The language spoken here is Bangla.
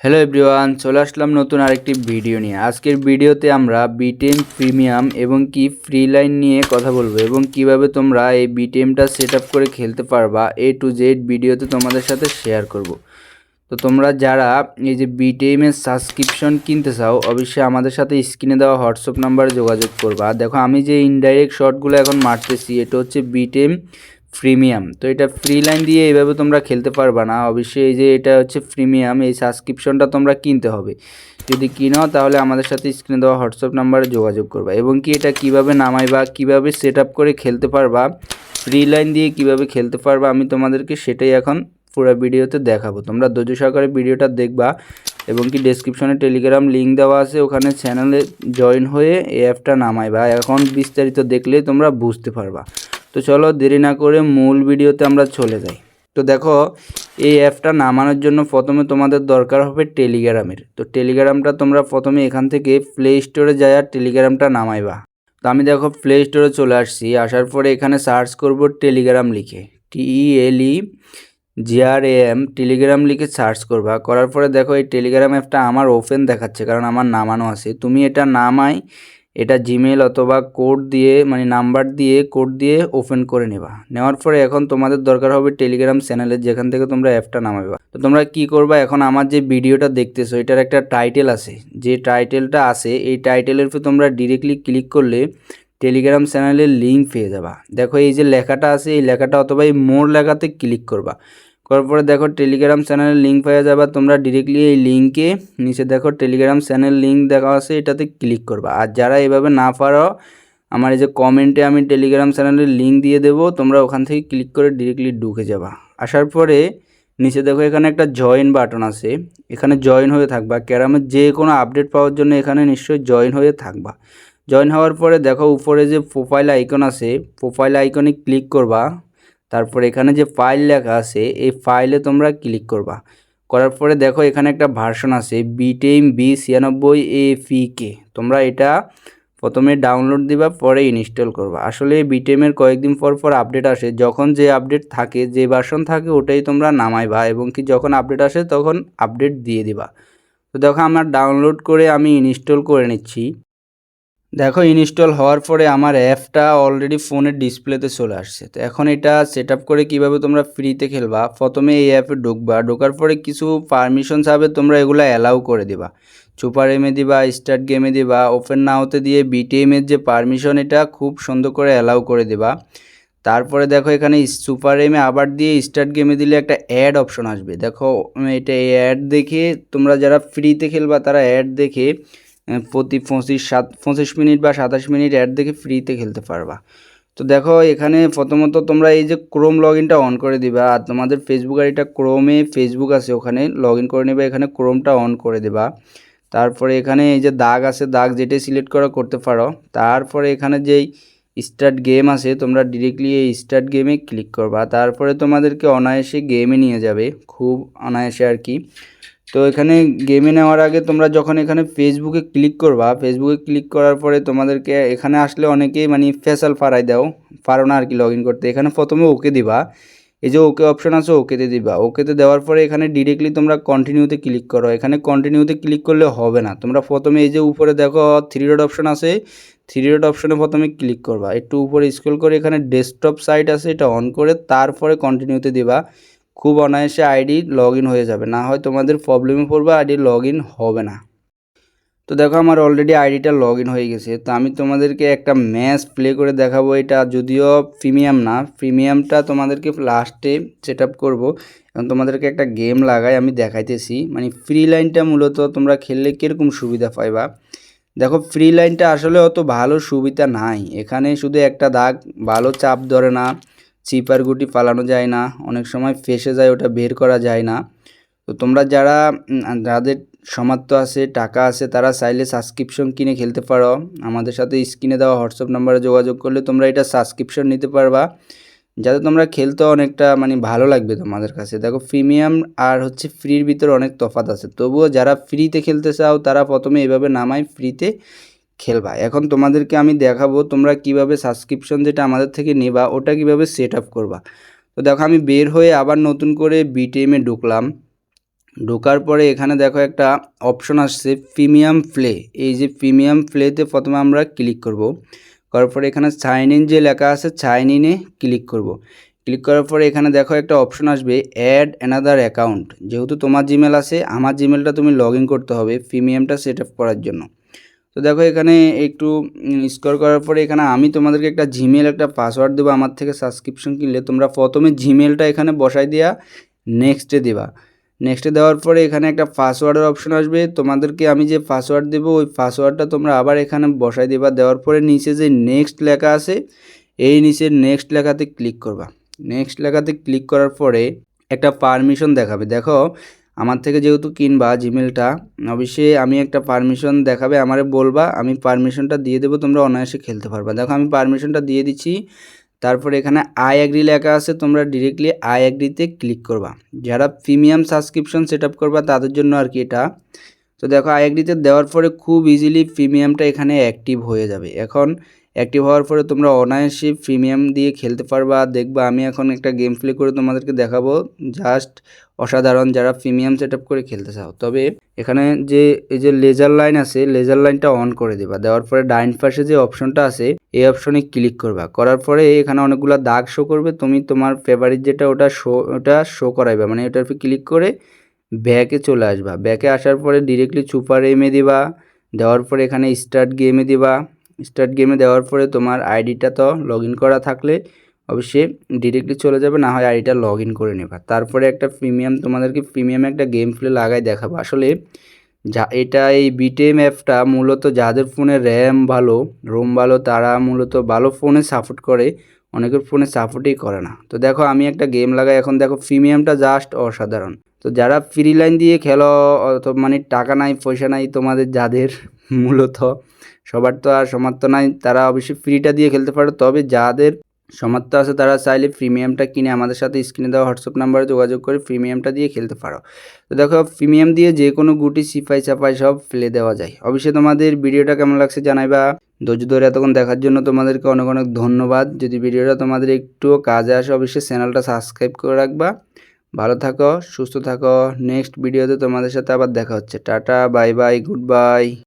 হ্যালো এভরিওয়ান, চলে আসলাম নতুন আরেকটি ভিডিও নিয়ে। আজকের ভিডিওতে আমরা বিটিএম প্রিমিয়াম এবং কি ফ্রি লাইন নিয়ে কথা বলবো এবং কিভাবে তোমরা এই বিটিএমটা সেট আপ করে খেলতে পারবা A to Z ভিডিওতে তোমাদের সাথে শেয়ার করব। তো তোমরা যারা এই যে বিটিএমের সাবস্ক্রিপশন কিনতে চাও, অবশ্যই আমাদের সাথে স্ক্রিনে দেওয়া হোয়াটসঅ্যাপ নাম্বারে যোগাযোগ করবা। দেখো আমি যে ইনডাইরেক্ট শটগুলো এখন মারতেছি এটা হচ্ছে বিটিএম প্রিমিয়াম। তো এটা ফ্রি লাইন দিয়ে এইভাবে তোমরা খেলতে পারবা না, অবশ্যই এই যে এটা হচ্ছে প্রিমিয়াম, এই সাবস্ক্রিপশনটা তোমরা কিনতে হবে। যদি কিনো তাহলে আমাদের সাথে স্ক্রিনে দেওয়া হোয়াটসঅ্যাপ নাম্বারে যোগাযোগ করবা এবং কি এটা কিভাবে নামাইবা, কিভাবে সেট আপ করে খেলতে পারবা, ফ্রি লাইন দিয়ে কিভাবে খেলতে পারবা আমি তোমাদেরকে সেটাই এখন পুরো ভিডিওতে দেখাবো। তোমরা ধৈর্য সহকারে ভিডিওটা দেখবা এবং কি ডেসক্রিপশনে টেলিগ্রাম লিঙ্ক দেওয়া আছে, ওখানে চ্যানেলে জয়েন হয়ে এই অ্যাপটা নামাইবা। এখন বিস্তারিত দেখলে তোমরা বুঝতে পারবা। তো চলো দেরি না করে মূল ভিডিওতে আমরা চলে যাই। তো দেখো এই অ্যাপটা নামানোর জন্য প্রথমে তোমাদের দরকার হবে টেলিগ্রামের। তো টেলিগ্রামটা তোমরা প্রথমে এখান থেকে প্লে স্টোরে যায় আর টেলিগ্রামটা নামাইবা। তো আমি দেখো প্লে স্টোরে চলে আসছি, আসার পরে এখানে সার্চ করব টেলিগ্রাম লিখে, TELEGRAM টেলিগ্রাম লিখে সার্চ করবা। করার পরে দেখো এই টেলিগ্রাম অ্যাপটা আমার ওপেন দেখাচ্ছে, কারণ আমার নামানো আছে। তুমি এটা নামাই এটা জিমেল অথবা কোড দিয়ে মানে নাম্বার দিয়ে কোড দিয়ে ওপেন করে নেবা। নেওয়ার পরে এখন তোমাদের দরকার হবে টেলিগ্রাম চ্যানেলের, যেখান থেকে তোমরা অ্যাপটা নামাবা। তো তোমরা কি করবা, এখন আমার যে ভিডিওটা দেখতেছো এটার একটা টাইটেল আছে, যে টাইটেলটা আছে এই টাইটেলের উপর তোমরা ডিরেক্টলি ক্লিক করলে টেলিগ্রাম চ্যানেলের লিঙ্ক পেয়ে যাবা। দেখো এই যে লেখাটা আছে এই লেখাটা অথবা এই মোর লেখাতে ক্লিক করবা। করার পরে দেখো টেলিগ্রাম চ্যানেলের লিঙ্ক পেয়ে যাবা। তোমরা ডিরেক্টলি এই লিঙ্কে নিচে দেখো টেলিগ্রাম চ্যানেল লিঙ্ক দেখা আছে, এটাতে ক্লিক করবা। আর যারা এভাবে না পারো আমার এই যে কমেন্টে আমি টেলিগ্রাম চ্যানেলের লিঙ্ক দিয়ে দেবো, তোমরা ওখান থেকে ক্লিক করে ডিরেক্টলি ঢুকে যাবা। আসার পরে নিচে দেখো এখানে একটা জয়েন বাটন আছে, এখানে জয়েন হয়ে থাকবা। ক্যারামের যে কোনো আপডেট পাওয়ার জন্য এখানে নিশ্চয়ই জয়েন হয়ে থাকবা। জয়েন হওয়ার পরে দেখো উপরে যে প্রোফাইল আইকন আছে, প্রোফাইল আইকনে ক্লিক করবা। তারপর এখানে যে ফাইল লেখা আছে এই ফাইলে তোমরা ক্লিক করবা। করার পরে দেখো এখানে একটা ভার্সন আছে বিটিএম B96APK, তোমরা এটা প্রথমে ডাউনলোড দিবা পরে ইনস্টল করবা। আসলে বিটিএমের কয়েকদিন পর পর আপডেট আসে, যখন যে আপডেট থাকে যে ভার্সন থাকে ওটাই তোমরা নামাইবা এবং কি যখন আপডেট আসে তখন আপডেট দিয়ে দিবা। তো দেখো আমার ডাউনলোড করে আমি ইনস্টল করে নিচ্ছি। দেখো ইনস্টল হওয়ার পরে আমার অ্যাপটা অলরেডি ফোনের ডিসপ্লেতে চলে আসছে। তো এখন এটা সেট আপ করে কীভাবে তোমরা ফ্রিতে খেলবা, প্রথমে এই অ্যাপে ঢুকবা। ঢোকার পরে কিছু পারমিশন চাবে, তোমরা এগুলো অ্যালাউ করে দিবা। সুপার এমে দিবা, স্টার্ট গেমে দিবা, ওপেন নাওতে দিয়ে বিটিএমের যে পারমিশন এটা খুব সুন্দর করে অ্যালাউ করে দিবা। তারপরে দেখো এখানে সুপার এমে আবার দিয়ে স্টার্ট গেমে দিলে একটা অ্যাড অপশন আসবে। দেখো এটা অ্যাড দেখে তোমরা যারা ফ্রিতে খেলবা তারা অ্যাড দেখে প্রতি 25 মিনিট বা 27 মিনিট অ্যাড দেখে ফ্রিতে খেলতে পারবা। তো দেখো এখানে প্রথমত তোমরা এই যে ক্রোম লগ ইনটা অন করে দিবা, আর তোমাদের ফেসবুক আইডিটা ক্রোমে ফেসবুক আছে ওখানে লগ ইন করে নেবে, এখানে ক্রোমটা অন করে দেবা। তারপরে এখানে এই যে দাগ আছে, দাগ যেটাই সিলেক্ট করা করতে পারো। তারপরে এখানে যেই স্টার্ট গেম আছে তোমরা ডিরেক্টলি এই স্টার্ট গেমে ক্লিক করবা। তারপরে তোমাদেরকে অনায়াসে গেমে নিয়ে যাবে, খুব অনায়াসে আর কি। তো এখানে গেমে নেওয়ার আগে তোমরা যখন এখানে ফেসবুকে ক্লিক করবা, ফেসবুকে ক্লিক করার পরে তোমাদেরকে এখানে আসলে অনেকেই মানে ফেসাল ফারাই দাও, পারো না আর কি লগ ইন করতে। এখানে প্রথমে ওকে দিবা, এই যে ওকে অপশন আছে ওকেতে দিবা। ওকেতে দেওয়ার পরে এখানে ডিরেক্টলি তোমরা কন্টিনিউতে ক্লিক করো। এখানে কন্টিনিউতে ক্লিক করলে হবে না, তোমরা প্রথমে এই যে উপরে দেখো 3 ডট অপশন আছে, 3 ডট অপশনে প্রথমে ক্লিক করবা। একটু উপরে স্ক্রল করে এখানে ডেস্কটপ সাইট আছে এটা অন করে তারপরে কন্টিনিউতে দিবা। খুব অনায়াসে আইডি লগ ইন হয়ে যাবে, না হয় তোমাদের প্রবলেমে পড়বে, আইডি লগ ইন হবে না। তো দেখো আমার অলরেডি আইডিটা লগ ইন হয়ে গেছে। তো আমি তোমাদেরকে একটা ম্যাচ প্লে করে দেখাবো, এটা যদিও প্রিমিয়াম না, প্রিমিয়ামটা তোমাদেরকে লাস্টে সেট আপ করবো। এখন তোমাদেরকে একটা গেম লাগাই আমি দেখাইতেছি, মানে ফ্রি লাইনটা মূলত তোমরা খেললে কীরকম সুবিধা পাইবা। দেখো ফ্রি লাইনটা আসলে অত ভালো সুবিধা নাই, এখানে শুধু একটা দাগ, ভালো চাপ ধরে না, চিপার গুটি পালানো যায় না, অনেক সময় ফেসে যায় ওটা বের করা যায় না। তো তোমরা যাদের সামর্থ্য আছে টাকা আছে তারা চাইলে সাবস্ক্রিপশন কিনে খেলতে পারো। আমাদের সাথে স্ক্রিনে দেওয়া হোয়াটসঅ্যাপ নাম্বারে যোগাযোগ করলে তোমরা এটা সাবস্ক্রিপশন নিতে পারবা, যাতে তোমরা খেলতে অনেকটা মানে ভালো লাগবে তোমাদের কাছে। দেখো প্রিমিয়াম আর হচ্ছে ফ্রির ভিতরে অনেক তফাৎ আছে, তবুও যারা ফ্রিতে খেলতে চাও তারা প্রথমে এভাবে নামায় ফ্রিতে খেলবা। এখন তোমাদেরকে আমি দেখাবো তোমরা কিভাবে সাবস্ক্রিপশন যেটা আমাদের থেকে নেবা ওটা কিভাবে সেট আপ করবা। তো দেখো আমি বের হয়ে আবার নতুন করে বিটিএমে ঢুকলাম। ঢোকার পরে এখানে দেখো একটা অপশন আসছে প্রিমিয়াম প্লে। এই যে প্রিমিয়াম প্লেতে প্রথমে আমরা ক্লিক করব। করার পরে এখানে সাইন ইন যে লেখা আছে সাইন ইনে ক্লিক করব। ক্লিক করার পরে এখানে দেখো একটা অপশন আসবে অ্যাড অ্যানাদার অ্যাকাউন্ট। যেহেতু তোমার জিমেল আছে, আমার জিমেলটা তুমি লগ ইন করতে হবে প্রিমিয়ামটা সেট আপ করার জন্য। তো দেখো এখানে একটু স্ক্রল করার পরে এখানে আমি তোমাদেরকে একটা জিমেল একটা পাসওয়ার্ড দেবো। আমার থেকে সাবস্ক্রিপশন কিনলে তোমরা প্রথমে জিমেলটা এখানে বসাই দেওয়া নেক্সটে দেবা। নেক্সটে দেওয়ার পরে এখানে একটা পাসওয়ার্ডের অপশন আসবে। তোমাদেরকে আমি যে পাসওয়ার্ড দেবো ওই পাসওয়ার্ডটা তোমরা আবার এখানে বসাই দেবা। দেওয়ার পরে নিচে যে নেক্সট লেখা আছে এই নিচে নেক্সট লেখাতে ক্লিক করবা। নেক্সট লেখাতে ক্লিক করার পরে একটা পারমিশন দেখাবে। দেখো আমার থেকে যেহেতু কিনবা জিমেলটা, অবশ্যই আমি একটা পারমিশন দেখাবে, আমারে বলবা, আমি পারমিশনটা দিয়ে দেবো, তোমরা অনায়াসে খেলতে পারবা। দেখো আমি পারমিশনটা দিয়ে দিচ্ছি। তারপরে এখানে আই অ্যাগ্রি লেখা আছে, তোমরা ডিরেক্টলি আই অ্যাগ্রিতে ক্লিক করবা। যারা প্রিমিয়াম সাবস্ক্রিপশন সেট আপ করবা তাদের জন্য আর কি এটা। তো দেখো আই অ্যাগ্রিতে দেওয়ার পরে খুব ইজিলি প্রিমিয়ামটা এখানে অ্যাক্টিভ হয়ে যাবে। এখন অ্যাক্টিভ হওয়ার পরে তোমরা অনায়াসে প্রিমিয়াম দিয়ে খেলতে পারবা। দেখবা আমি এখন একটা গেম প্লে করে তোমাদেরকে দেখাবো, জাস্ট অসাধারণ যারা প্রিমিয়াম সেট আপ করে খেলতে চাও। তবে এখানে যে এই যে লেজার লাইন আছে, লেজার লাইনটা অন করে দেবা। দেওয়ার পরে ডাইন পাশে যে অপশনটা আছে এই অপশনে ক্লিক করবা। করার পরে এখানে অনেকগুলো দাগ শো করবে, তুমি তোমার ফেভারিট যেটা ওটা শো করাইবা, মানে ওটার উপর ক্লিক করে ব্যাকে চলে আসবা। ব্যাকে আসার পরে ডিরেক্টলি সুপার এমে দিবা। দেওয়ার পরে এখানে স্টার্ট গেমে দিবা। স্টার্ট গেমে দেওয়ার পরে তোমার আইডিটা তো লগ ইন করা থাকলে অবশ্যই ডিরেক্টলি চলে যাবে, না হয় আইডিটা লগ ইন করে নেবা। তারপরে একটা প্রিমিয়াম তোমাদেরকে প্রিমিয়াম একটা গেম প্লে লাগাই দেখাবো। আসলে যা এটা এই বিটেম অ্যাপটা মূলত যাদের ফোনে র্যাম ভালো রোম ভালো তারা মূলত ভালো ফোনে সাপোর্ট করে, অনেকের ফোনে সাপোর্টই করে না। তো দেখো আমি একটা গেম লাগাই, এখন দেখো প্রিমিয়ামটা জাস্ট অসাধারণ। তো যারা ফ্রি লাইন দিয়ে খেলো অথবা মানে টাকা নাই পয়সা নাই তোমাদের যাদের মূলত, সবার তো আর সমার্থ নাই, তারা অবশ্যই ফ্রিটা দিয়ে খেলতে পারো। তবে যাদের সামর্থ্য আছে তারা চাইলে প্রিমিয়ামটা কিনে আমাদের সাথে স্ক্রিনে দেওয়া হোয়াটসঅ্যাপ নাম্বারে যোগাযোগ করে প্রিমিয়ামটা দিয়ে খেলতে পারো। তো দেখো প্রিমিয়াম দিয়ে যে কোনো গুটি সিপাই চাপাই সব ফেলে দেওয়া যায়। অবশ্যই তোমাদের ভিডিওটা কেমন লাগছে জানাইবা। ধৈর্য ধরে এতক্ষণ দেখার জন্য তোমাদেরকে অনেক অনেক ধন্যবাদ। যদি ভিডিওটা তোমাদের একটুও কাজে আসে অবশ্যই চ্যানেলটা সাবস্ক্রাইব করে রাখবা। ভালো থাকো, সুস্থ থাকো। নেক্সট ভিডিওতে তোমাদের সাথে আবার দেখা হচ্ছে। Tata, bye bye, good bye.